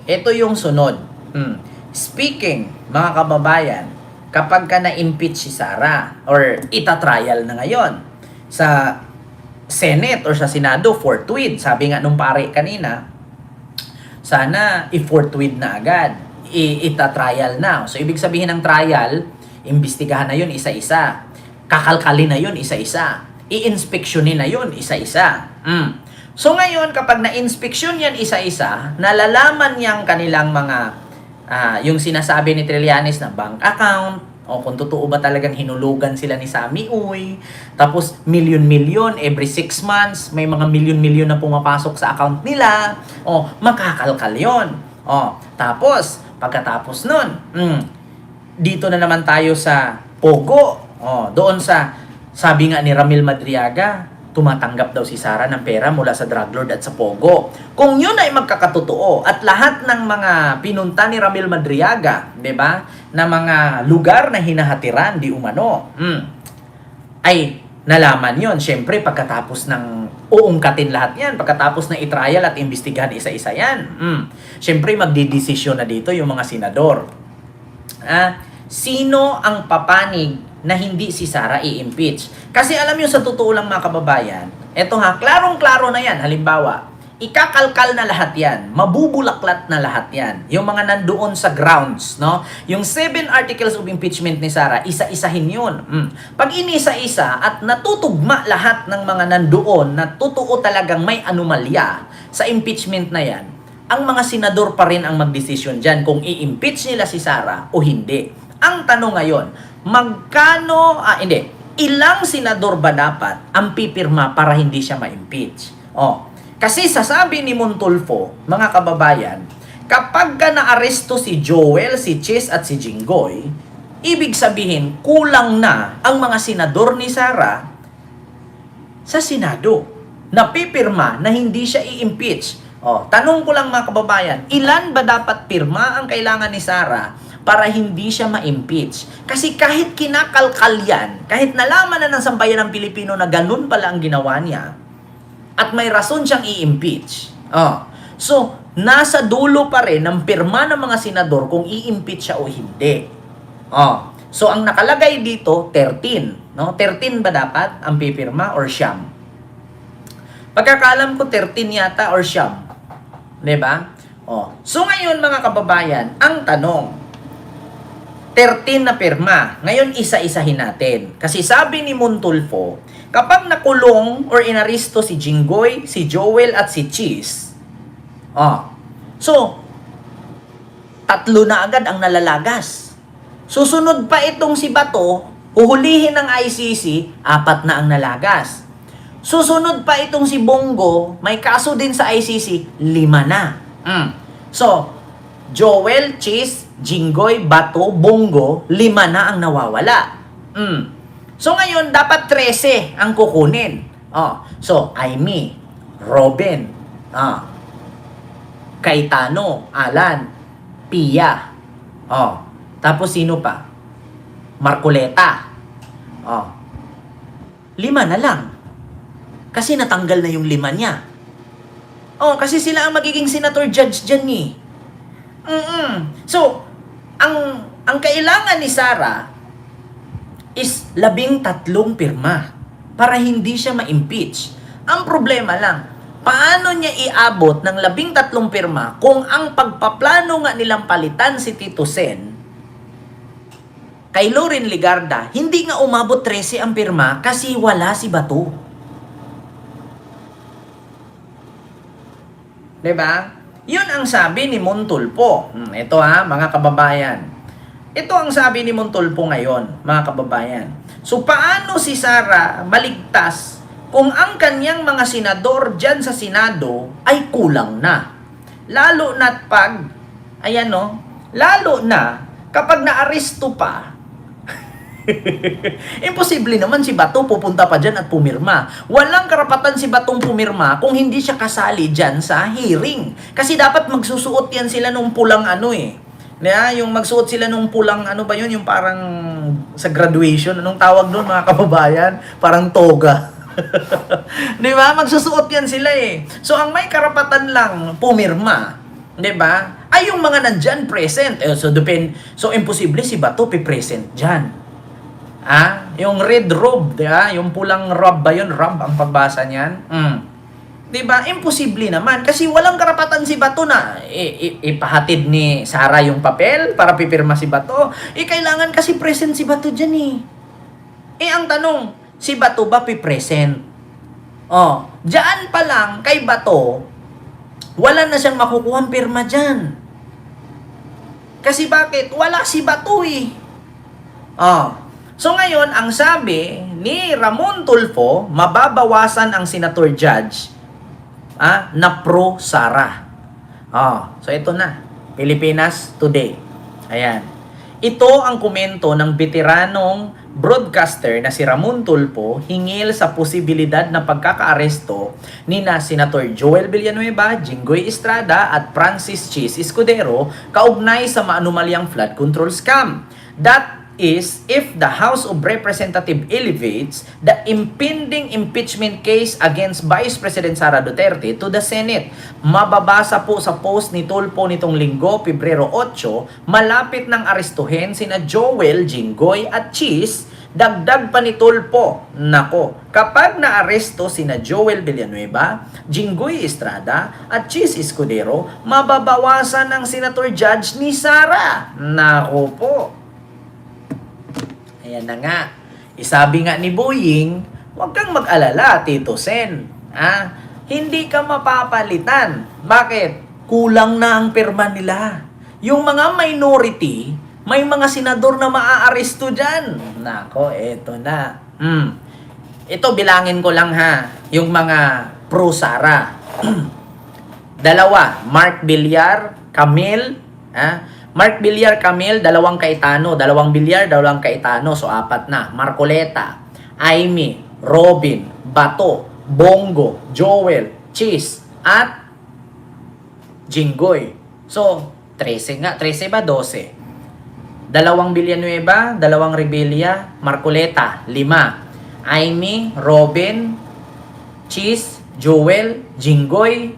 Ito yung sunod. Speaking, mga kababayan, kapag ka na-impeach si Sara or ita-trial na ngayon sa Senate or sa Senado, forthwith, sabi nga nung pare kanina, sana i-forthwith na agad, ita-trial na. So, ibig sabihin ng trial, imbestigahan na yun isa-isa. Kakalkalin na yun isa-isa. I-inspeksyonin na yun isa-isa. So ngayon, kapag na-inspeksyon yan isa-isa, nalalaman niyang kanilang mga, yung sinasabi ni Trillanes na bank account, o kung totoo ba talagang hinulugan sila ni Sammy Uy, tapos milyon-milyon every 6 months, may mga milyon-milyon na pumapasok sa account nila, o makakalkal yun. O, tapos, pagkatapos nun, dito na naman tayo sa Pogo, doon sa, sabi nga ni Ramil Madriaga, tumatanggap daw si Sara ng pera mula sa drug lord at sa Pogo. Kung yun ay magkakatotoo at lahat ng mga pinunta ni Ramil Madriaga, 'di ba? Na mga lugar na hinahatiran di umano. Ay nalaman 'yon syempre pagkatapos ng uungkatin lahat 'yan, pagkatapos na i-trial at imbestigahan isa-isa 'yan. Syempre magdidesisyon na dito yung mga senador. Sino ang papanig na hindi si Sara i-impeach? Kasi alam nyo, sa totoo lang mga kababayan, eto klarong-klaro na yan. Halimbawa, ikakalkal na lahat yan. Mabubulaklat na lahat yan. Yung mga nandoon sa grounds, no? Yung 7 articles of impeachment ni Sara, isa-isahin yun. Pag inisa-isa at natutugma lahat ng mga nandoon na totoo talagang may anomalya sa impeachment na yan, ang mga senador pa rin ang magdesisyon dyan kung i-impeach nila si Sara o hindi. Ang tanong ngayon, ilang senador ba dapat ang pipirma para hindi siya ma-impeach? Kasi sasabi ni Montulfo, mga kababayan, kapag ka na-aresto si Joel, si Chis at si Jinggoy, ibig sabihin, kulang na ang mga senador ni Sara sa Senado na pipirma na hindi siya i-impeach. Tanong ko lang mga kababayan, ilan ba dapat pirma ang kailangan ni Sara para hindi siya ma-impeach? Kasi kahit kinakalkal yan, kahit nalaman na ng sambayan ng Pilipino na ganun pala ang ginawa niya, at may rason siyang i-impeach. So, nasa dulo pa rin ng pirma ng mga senador kung i-impeach siya o hindi. So, ang nakalagay dito, 13. 13 ba dapat ang pipirma or siyam? Pagkakalam ko, 13 yata or siyam. Diba? So, ngayon mga kababayan, ang tanong, 13 na pirma. Ngayon, isa-isahin natin. Kasi sabi ni Montulfo, kapag nakulong or inaristo si Jinggoy, si Joel at si Chis, so, 3 na agad ang nalalagas. Susunod pa itong si Bato, huhulihin ng ICC, 4 na ang nalagas. Susunod pa itong si Bongo, may kaso din sa ICC, 5 na. So, Joel, Chis, Jinggoy, Bato, Bongo, 5 na ang nawawala. So ngayon, dapat 13 ang kukunin. So, Aimee, Robin, Cayetano, Alan, Pia. Tapos sino pa? Marcoleta. 5 na lang. Kasi natanggal na yung 5 niya. Kasi sila ang magiging senator judge dyan eh. So, ang kailangan ni Sara is 13 pirma para hindi siya ma-impeach. Ang problema lang, paano niya iabot ng 13 pirma kung ang pagpaplano nga nilang palitan si Tito Sen kay Loren Legarda, hindi nga umabot 13 ang pirma kasi wala si Bato. Diba? Yun ang sabi ni Montulfo. Ito mga kababayan. Ito ang sabi ni Montulfo ngayon, mga kababayan. So, paano si Sara maligtas kung ang kanyang mga senador dyan sa Senado ay kulang na? Lalo na't lalo na kapag naaresto pa, imposible naman si Bato pupunta pa dyan at pumirma. Walang karapatan si Batong pumirma kung hindi siya kasali dyan sa hearing. Kasi dapat magsusuot yan sila nung pulang yung magsuot sila nung pulang yung parang sa graduation. Anong tawag doon mga kababayan? Parang toga. Di ba? Magsusuot yan sila eh. So, ang may karapatan lang pumirma 'Di ba? Ay yung mga nandyan present. So imposible si Bato present diyan. Yung red robe, 'di ba? Yung pulang robe ba 'yun? Robe ang pagbasa niyan. 'Di ba? Imposible naman kasi walang karapatan si Bato na ipahatid ni Sara yung papel para pipirma si Bato. Kailangan kasi present si Bato diyan eh. Ang tanong, si Bato ba present? Diyan pa lang kay Bato, wala na siyang makukuhang pirma dyan. Kasi bakit? Wala si Bato eh. So ngayon, ang sabi ni Ramon Tulfo, mababawasan ang senator judge na pro Sara. So ito na. Pilipinas Today. Ayan. Ito ang komento ng veteranong broadcaster na si Ramon Tulfo hingil sa posibilidad na pagkakaaresto ni na Senator Joel Villanueva, Jinggoy Estrada at Francis Chis Escudero kaugnay sa maanumalyang flood control scam. That is, if the House of Representatives elevates the impending impeachment case against Vice President Sara Duterte to the Senate. Mababasa po sa post ni Tulfo nitong linggo, Pebrero 8, malapit nang arestuhin sina Joel, Jinggoy at Chis. Dagdag pa ni Tulfo, nako, kapag naaresto sina Joel Villanueva, Jinggoy Estrada at Chis Escudero, mababawasan ang senator judge ni Sara. Nako po. Ayan na nga. Isabi nga ni Boying, huwag kang mag-alala, Tito Sen. Hindi ka mapapalitan. Bakit? Kulang na ang pirma nila. Yung mga minority, may mga senador na maaaresto dyan. Nako, eto na. Ito, bilangin ko lang ha. Yung mga pro-Sara. Dalawa, Mark Villar, Camille, Mark Villar, Camille, 2 Cayetano. 2 Villar, 2 Cayetano. So, 4 na. Marcoleta, Aimee, Robin, Bato, Bongo, Joel, Chis, at Jinggoy. So, 13 nga. 13 ba? 12. 2 Villanueva, 2 Rebilla, Marcoleta, 5. Aimee, Robin, Chis, Joel, Jinggoy,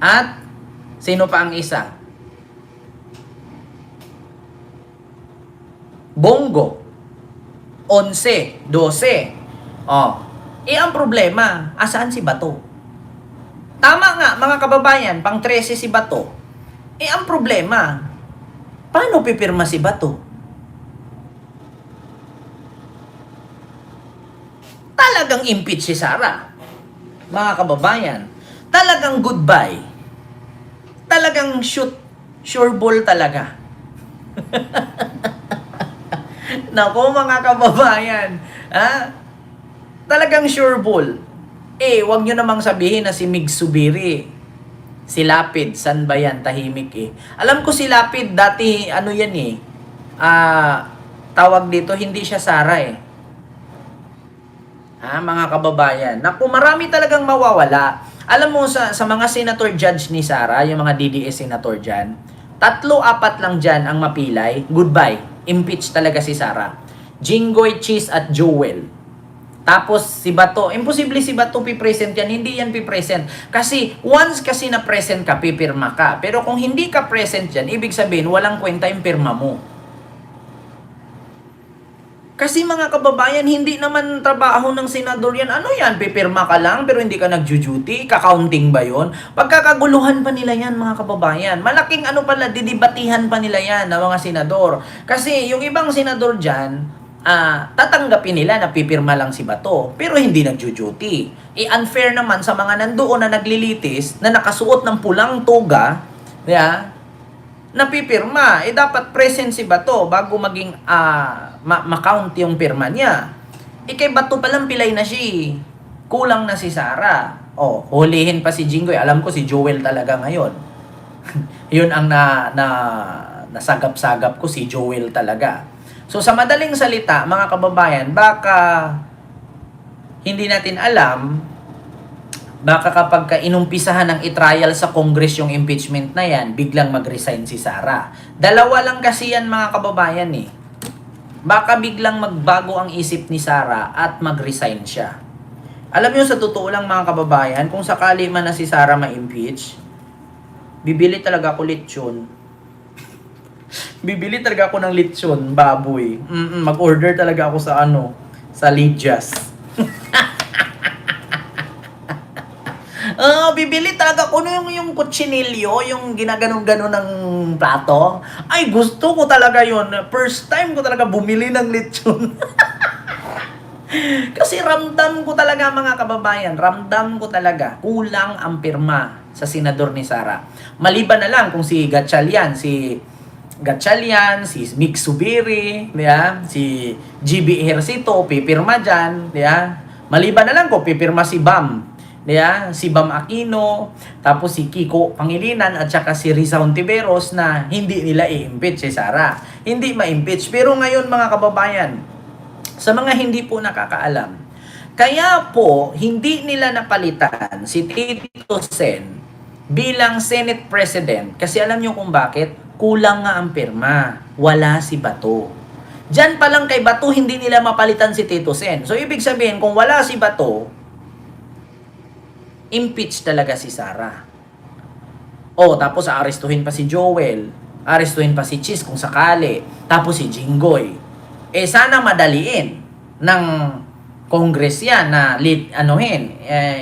at sino pa ang isa? Bongo. 11, 12. Ang problema, asaan si Bato? Tama nga, mga kababayan, pang 13 si Bato. Ang problema, paano pipirma si Bato? Talagang impeach si Sara. Mga kababayan, talagang goodbye. Talagang sure ball talaga. Nako mga kababayan, talagang sure ball. Wag nyo namang sabihin na si Mig Subiri, si Lapid, san ba yan, tahimik Alam ko si Lapid, dati yan tawag dito, hindi siya Sara mga kababayan. Naku, marami talagang mawawala. Alam mo, sa mga senator judge ni Sara, yung mga DDS senator dyan, 3-4 lang dyan ang mapilay, goodbye. Impeach talaga si Sara. Jinggoy, Chis, at Joel. Tapos si Bato, imposible si Bato pipresent yan. Hindi yan pipresent. Kasi once kasi na present ka, pipirma ka. Pero kung hindi ka present yan, ibig sabihin, walang kwenta yung pirma mo. Kasi mga kababayan, hindi naman trabaho ng senador yan. Ano yan? Pipirma ka lang pero hindi ka nag-duty? Kakaunting ba yun? Pagkakaguluhan pa nila yan mga kababayan. Malaking didibatihan pa nila yan ng mga senador. Kasi yung ibang senador dyan, tatanggapin nila na pipirma lang si Bato pero hindi nag-duty. Unfair naman sa mga nandoon na naglilitis na nakasuot ng pulang toga, napipirma. Dapat present si Bato bago maging ma-count yung pirma niya. Kay Bato palang pilay na siya. Kulang na si Sara. Hulihin pa si Jinggoy. Alam ko si Joel talaga ngayon. Yun ang nasagap-sagap ko, si Joel talaga. So sa madaling salita, mga kababayan, baka hindi natin alam, baka kapag inumpisahan ng i-trial sa Congress yung impeachment na yan, biglang mag-resign si Sara. 2 lang kasi yan mga kababayan Baka biglang magbago ang isip ni Sara at mag-resign siya. Alam niyo sa totoo lang mga kababayan, kung sakali man na si Sara ma-impeach, bibili talaga ako lechon. Bibili talaga ako ng lechon, baboy. Mag-order talaga ako sa sa Lydia's. Bibili talaga ako yung kutsinilyo, yung ginaganon-ganon ng plato. Ay, gusto ko talaga yon. First time ko talaga bumili ng lechon. Kasi ramdam ko talaga, mga kababayan, ramdam ko talaga, kulang ang pirma sa senador ni Sara. Maliban na lang kung si Gatchalian, si Mick Subiri, si GB Ejercito, pipirma dyan, maliban na lang kung pipirma si Bam, si Bam Aquino, tapos si Kiko Pangilinan, at saka si Risa Hontiveros na hindi nila i-impeach si Sara. Hindi ma-impeach. Pero ngayon, mga kababayan, sa mga hindi po nakakaalam, kaya po hindi nila napalitan si Tito Sen bilang Senate President kasi alam nyo kung bakit? Kulang nga ang pirma. Wala si Bato. Diyan pa lang kay Bato, hindi nila mapalitan si Tito Sen. So, ibig sabihin, kung wala si Bato, impeach talaga si Sara. Tapos aarestuhin pa si Joel. Aarestuhin pa si Chis kung sakali. Tapos si Jinggoy. Sana madaliin ng Congress yan na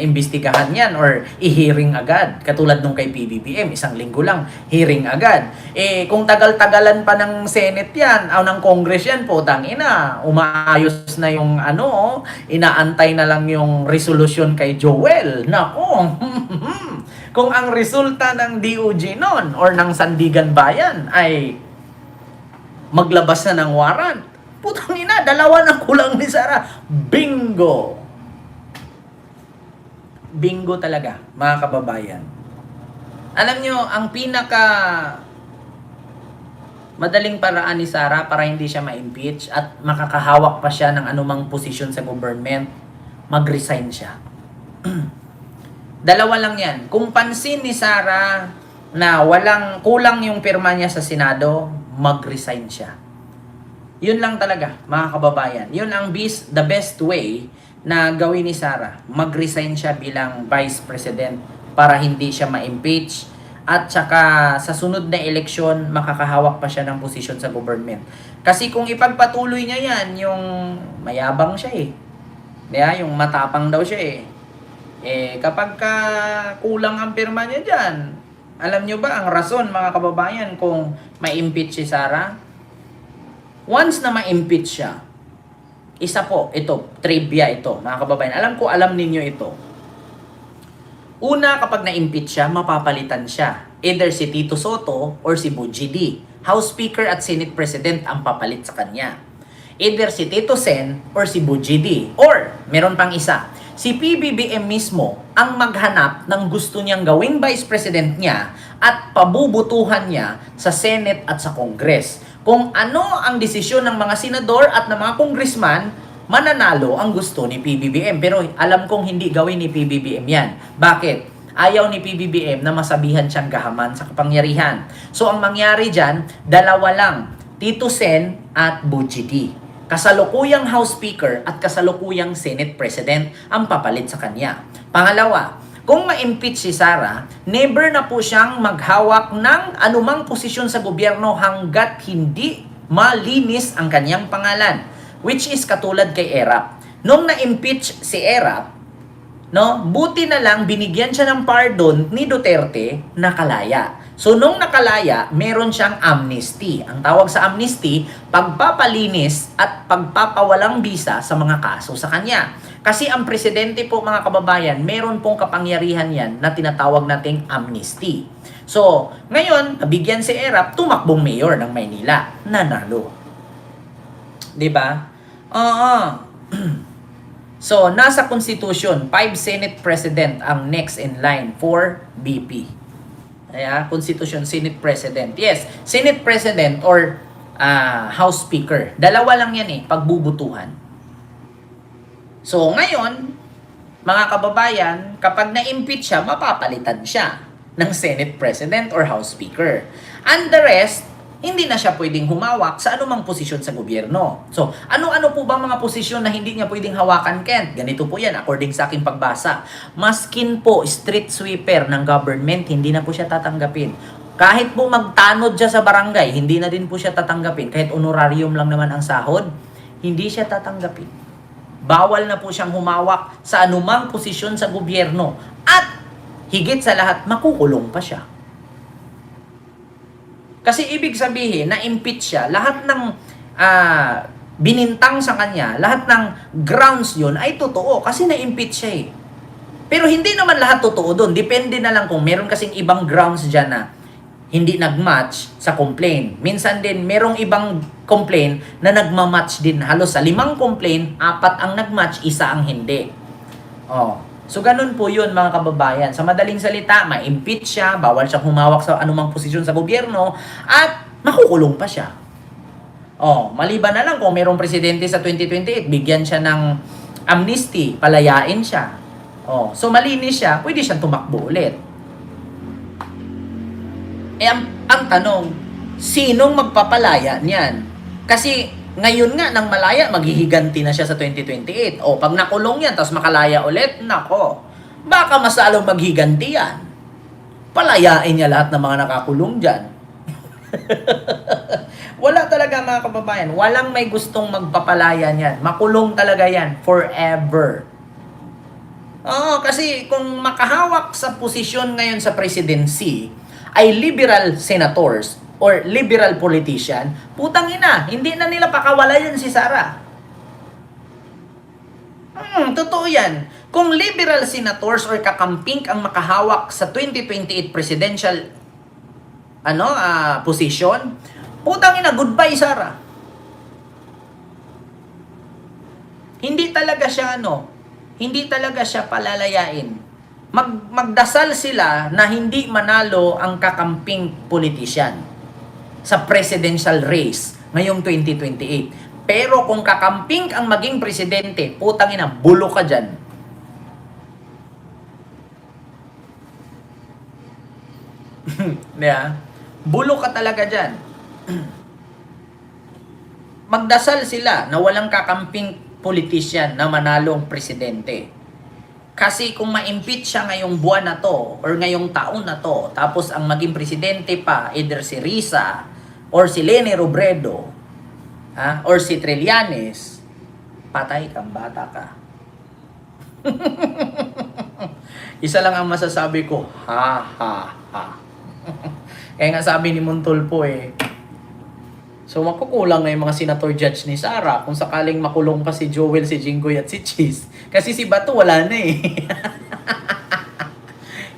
imbestigahan yan or i-hearing agad. Katulad nung kay PBBM, 1 linggo lang, hearing agad. Kung tagal-tagalan pa ng Senate yan, ng Congress yan po, tangina, umaayos na yung inaantay na lang yung resolution kay Joel. Nako, kung ang resulta ng DOJ nun or ng Sandigan Bayan ay maglabas na ng warrant, putang ina, 2 na kulang ni Sara. Bingo! Bingo talaga, mga kababayan. Alam nyo, ang pinaka madaling paraan ni Sara para hindi siya ma-impeach at makakahawak pa siya ng anumang posisyon sa government, mag-resign siya. 2 lang yan. Kung pansin ni Sara na kulang yung pirma niya sa Senado, mag-resign siya. Yun lang talaga, mga kababayan. Yun ang the best way na gawin ni Sara. Mag-resign siya bilang Vice President para hindi siya ma-impeach. At saka sa sunod na eleksyon, makakahawak pa siya ng posisyon sa government. Kasi kung ipagpatuloy niya yan, yung mayabang siya yung matapang daw siya kapag kulang ang pirma niya dyan, alam nyo ba ang rason, mga kababayan, kung ma-impeach si Sara? Once na ma-impeach siya, isa po, trivia ito, mga kababayan. Alam ninyo ito. Una, kapag na-impeach siya, mapapalitan siya. Either si Tito Soto or si Buji D. House Speaker at Senate President ang papalit sa kanya. Either si Tito Sen or si Buji D. Or, meron pang isa, si PBBM mismo ang maghanap ng gusto niyang gawing Vice President niya at pabubutuhan niya sa Senate at sa Congress. Kung ano ang desisyon ng mga senador at ng mga congressman, mananalo ang gusto ni PBBM. Pero alam kong hindi gawin ni PBBM yan. Bakit? Ayaw ni PBBM na masabihan siyang gahaman sa kapangyarihan. So ang mangyari dyan, 2 lang, Tito Sen at Buji D. Kasalukuyang House Speaker at kasalukuyang Senate President ang papalit sa kanya. Pangalawa, kung ma-impeach si Sara, never na po siyang maghawak ng anumang posisyon sa gobyerno hanggat hindi malinis ang kanyang pangalan. Which is katulad kay Erap. Nung na-impeach si Erap, buti na lang binigyan siya ng pardon ni Duterte, nakalaya. So nung nakalaya, meron siyang amnesty. Ang tawag sa amnesty, pagpapalinis at pagpapawalang bisa sa mga kaso sa kanya. Kasi ang presidente po, mga kababayan, meron pong kapangyarihan yan na tinatawag nating amnesty. So, ngayon, nabigyan si Erap, tumakbong mayor ng Maynila, nanalo. 'Di ba? So, nasa Constitution, 5 Senate President ang next in line for BP. Constitution, Senate President. Yes, Senate President or House Speaker. 2 lang yan pagbubutuhan. So, ngayon, mga kababayan, kapag na-impeach siya, mapapalitan siya ng Senate President or House Speaker. And the rest, hindi na siya pwedeng humawak sa anumang posisyon sa gobyerno. So, ano-ano po ba mga posisyon na hindi niya pwedeng hawakan, Kent? Ganito po yan, according sa aking pagbasa. Maskin po street sweeper ng government, hindi na po siya tatanggapin. Kahit po magtanod siya sa barangay, hindi na din po siya tatanggapin. Kahit honorarium lang naman ang sahod, hindi siya tatanggapin. Bawal na po siyang humawak sa anumang posisyon sa gobyerno. At higit sa lahat, makukulong pa siya. Kasi ibig sabihin, na-impeach siya, lahat ng binintang sa kanya, lahat ng grounds yun ay totoo kasi na-impeach siya eh. Pero hindi naman lahat totoo doon. Depende na lang kung meron kasing ibang grounds dyan na hindi nag-match sa complaint. Minsan din, merong ibang complaint na nagmamatch din. Halos sa 5 complaint, 4 ang nag-match, 1 ang hindi. Oh. So, ganun po yun mga kababayan. Sa madaling salita, ma-impeach siya, bawal siyang humawak sa anumang posisyon sa gobyerno, at makukulong pa siya. Oh, maliban na lang kung merong presidente sa 2028, bigyan siya ng amnesty, palayain siya. Oh, so malinis siya, pwede siyang tumakbo ulit. Ang tanong, sinong magpapalaya niyan? Kasi ngayon nga, nang malaya, maghihiganti na siya sa 2028. O, pag nakulong yan, tapos makalaya ulit, nako, baka mas lalong maghiganti yan. Palayain niya lahat ng mga nakakulong dyan. Wala talaga mga kababayan. Walang may gustong magpapalaya niyan. Makulong talaga yan. Forever. Oo, kasi kung makahawak sa posisyon ngayon sa presidency, ay liberal senators, or liberal politician, putang ina, hindi na nila pakawalayan si Sara. Totoo yan. Kung liberal senators or kakamping ang makahawak sa 2028 presidential position, putang ina, goodbye Sara. Hindi talaga siya palalayain. Magdasal sila na hindi manalo ang kakamping politician sa presidential race ngayong 2028. Pero kung kakamping ang maging presidente, putang ina, bulo ka dyan. Yeah. Bulo ka talaga dyan. Magdasal sila na walang kakamping politician na manalong presidente. Kasi kung ma-impeach siya ngayong buwan na to or ngayong taon na to, tapos ang maging presidente pa, either si Risa or si Leni Robredo, or si Trillanes, patay kang bata ka. Isa lang ang masasabi ko, ha ha ha. Kaya nga sabi ni Montulfo so makukulang na yung mga senator judge ni Sara kung sakaling makulong pa si Joel, si Jinggoy at si Cheese. Kasi si Bato wala na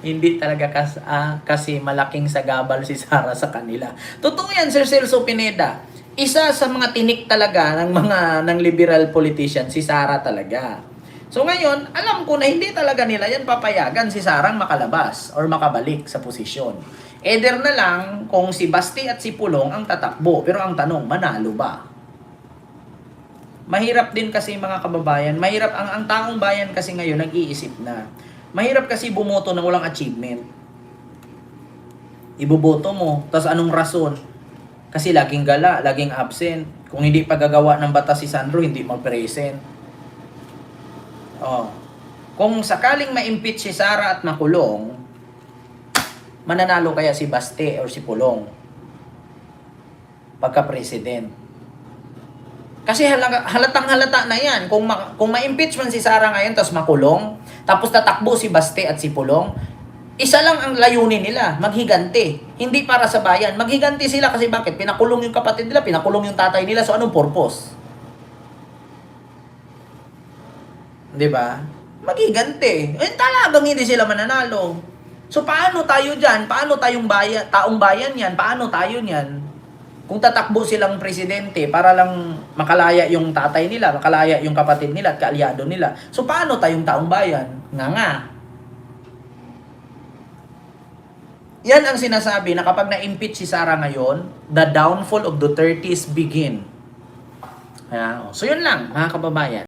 Hindi talaga kasi malaking sagabal si Sara sa kanila. Totoo yan, Sir Celso Pineda. Isa sa mga tinik talaga ng liberal politician, si Sara talaga. So ngayon, alam ko na hindi talaga nila yan papayagan si Sarang makalabas or makabalik sa posisyon. Either na lang kung si Basti at si Pulong ang tatakbo. Pero ang tanong, manalo ba? Mahirap din kasi mga kababayan. Mahirap ang taong bayan kasi ngayon nag-iisip na. Mahirap kasi bumoto na walang achievement. Iboboto mo, tapos anong rason? Kasi laging gala, laging absent. Kung hindi pagagawa ng batas si Sandro, hindi mag-present. Kung sakaling ma-impeach si Sara at makulong, mananalo kaya si Baste or si Pulong pagka-president? Kasi halatang-halata na yan. Kung ma-impeach man si Sara ngayon, tapos makulong, tapos tatakbo si Baste at si Pulong, isa lang ang layunin nila, maghiganti. Hindi para sa bayan. Maghiganti sila kasi bakit? Pinakulong yung kapatid nila, pinakulong yung tatay nila. So, anong purpose? Diba? Maghiganti. Talagang hindi sila mananalo. So, paano tayo dyan? Paano tayong taong bayan yan? Paano tayo niyan? Kung tatakbo silang presidente para lang makalaya yung tatay nila, makalaya yung kapatid nila at kaalyado nila. So, paano tayong taong bayan? Nga. Yan ang sinasabi na kapag na-impeach si Sara ngayon, the downfall of Duterte's begin. So, yun lang, mga kababayan.